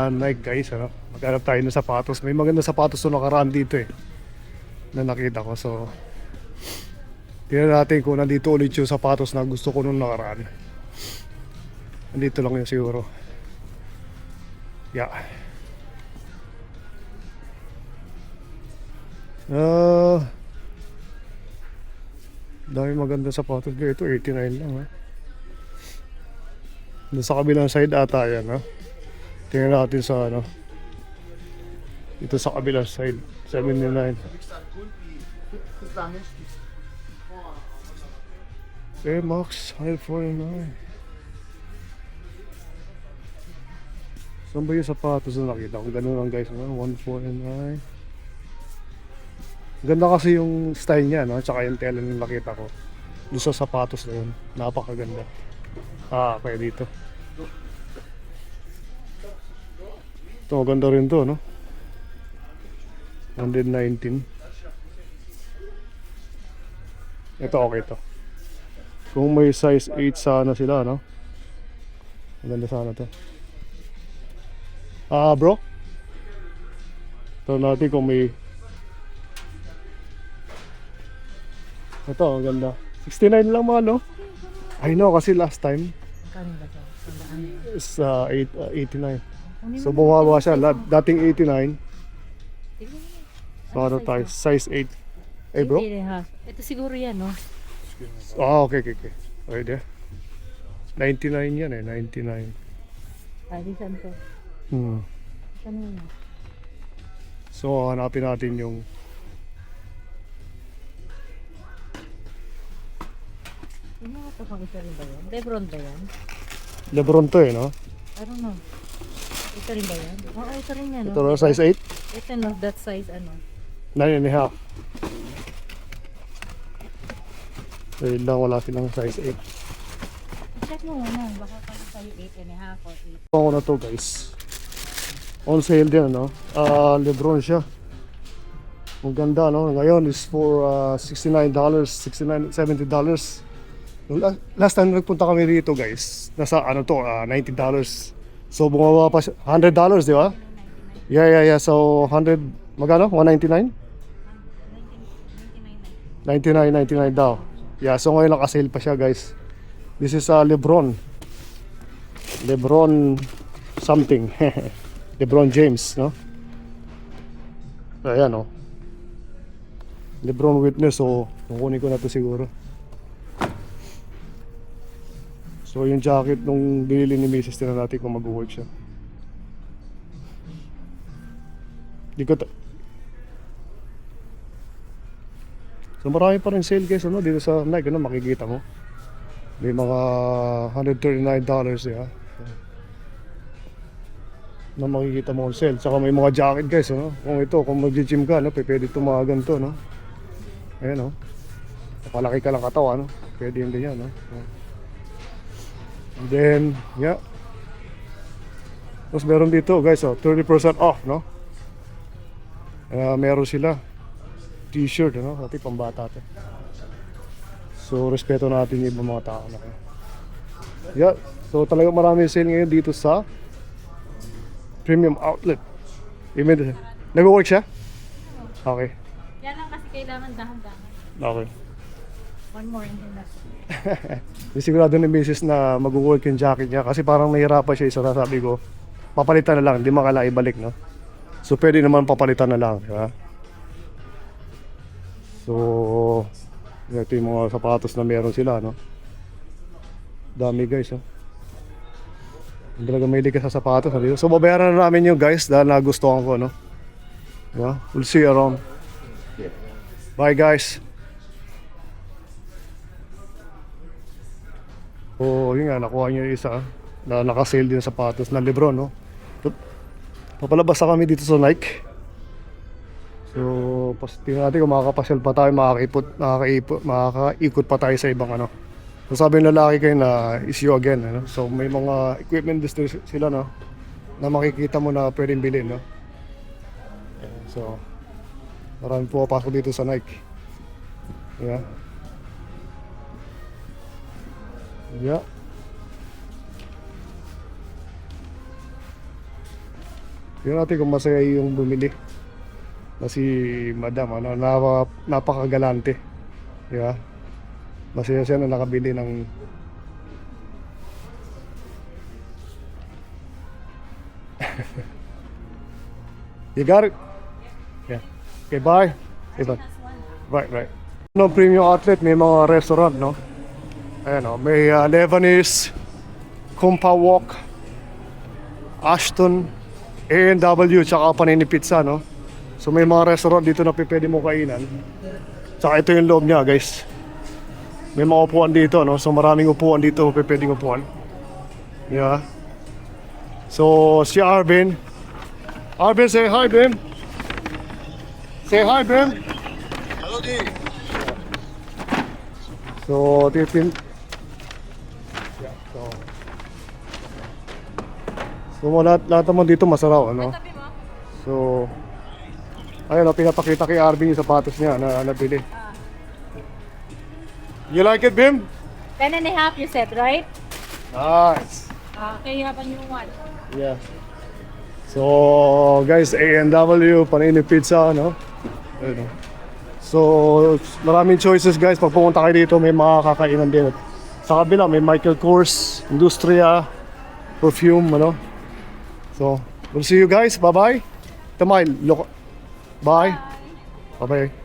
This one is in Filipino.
Nike guys, ano? Maghanap tayo ng sapatos. May maganda sapatos na nakaraan dito eh. Na nakita ko. So, tingnan natin kung nandito ulit yung sapatos na gusto ko nung nakaraan. Nandito lang yun siguro. Yeah. Dami maganda sapatos dito. 89 lang ha. Doon sa kabilang side ata yan ha. Tingnan natin sa ano. Ito sa kabilang side. 79. Max 149. Saan ba yung sapatos na nakita ko? Ganun lang guys, 149. Ganda kasi yung style niya, no? Tsaka yung tela na nakita ko. Doon sa sapatos na yun. Napakaganda. Kaya dito. Ito, maganda rin to, no? 119. Ito, okay to. Kung may size 8 sana sila, no? Maganda sana to. Bro? Ito natin kung may... Ito, ang ganda. 69 lang mga, no? I know, kasi last time is 89. So, bumaba siya. Dating 89. So, ano tayo? Size 8. Bro? Ito siguro yan, no? Okay. Pwede. 99 yan eh, 99. Di saan to? Saan yun? So, hanapin natin yung... Ano ito pang isa rin ba yan? Lebron ba yan? Lebron to eh, no? I don't know. Ito rin ba yan? Oo, ito rin yan, no? Ito na, size 8? Ito, no? That size, ano? 9.5. So, yun lang, wala silang size 8. Check mo muna. Baka kasi sa'yo 8.5 or 8. Ako na to guys. On sale din, no? Lebron siya. Ang ganda, no? Ngayon is for $69, $70. Last time nagpunta kami dito guys, nasa ano to, $90. So bumaba pa siya, $100, di ba? Yeah. So 100, magano? 199? 99 daw. Yeah, so ngayon naka-sale pa siya guys. This is Lebron something. Lebron James, no? Ayan, no? Lebron Witness, so kukunin ko na to siguro. So yung jacket nung binili ni Mrs. tina natin kung mag-work siya. So marami pa rin sale guys, ano, dito sa Nike, ano, makikita mo. May mga $139 yeah. Na makikita mo on sale. Tsaka may mga jacket guys, ano. Kung mag-gym ka, no, pwede ito mga ganito, no. Ayan, no. Napalaki ka lang katawan, no. Pwede yun din yan, no. And then, yeah. Tapos meron dito guys, 30% off, no. Meron sila t-shirt, ano, pati pambata to. So respeto natin yung ibang mga tao na. Yeah, so talagang marami sale ngayon dito sa Premium Outlet. Nag-work siya? Okay. Yan lang kasi kailangan dahan-dahan. Okay. One more and then that's Di sigurado ni Mrs. na mag-work yung jacket niya kasi parang nahirapan siya. Isa sabi ko, papalitan na lang, hindi makala ibalik, no? So pwede naman papalitan na lang, di ba? So ito yung mga sapatos na meron sila, no? Dami guys, oh. Talaga may ka sa sapatos, no? So babayaran na namin yung guys dahil nagustuhan ko, no? Yeah? We'll see you around. Bye guys. Yun nga, nakuha niyo yung isa na naka-sale din sa sapatos na Lebron, no? Papalabas na kami dito sa Nike. So, tingnan natin kung makakapasyal pa tayo, makakaikot pa tayo sa ibang ano. So, sabi ng lalaki kayo na is you again, ano? So, may mga equipment din sila, no? Na makikita mo na pwedeng bilhin, no? So, marami po pasok dito sa Nike. Yeah. Tingnan natin kung masaya yung bumili. Na si Madam, ano, napakagalante. Di ba? Masaya siya na nakabili ng You got it? Yeah. Okay, bye. Okay, bye. Right. No, premium outlet, may mga restaurant, no? Ayan, oh, may Lebanese, Kumpa Walk, Ashton, A&W, tsaka Panini Pizza, no? So may mga restaurant dito na pwede mo kainan. Tsaka ito yung loob niya, guys. May mga upuan dito, no? So maraming upuan dito, pwedeng upuan. Yeah. So si Arvin, say hi, Bim. Say hi, Bim. Hello, D. So, titin. Yeah, lahat naman dito masarap, ano? So, ayun, pinapakita kay Arvin yung sapatos niya na nabili. You like it, Bim? 10.5 you said, right? Nice. Okay, you have a new one. Yeah. So, guys, A&W, Panini Pizza, no? Ayun, no? So, maraming choices, guys. Pag pumunta kayo dito, may mga kakainan din. Sa kabila, may Michael Kors, Industria, Perfume, ano? So, we'll see you guys. Bye-bye. Tamay, look. Bye. Bye-bye.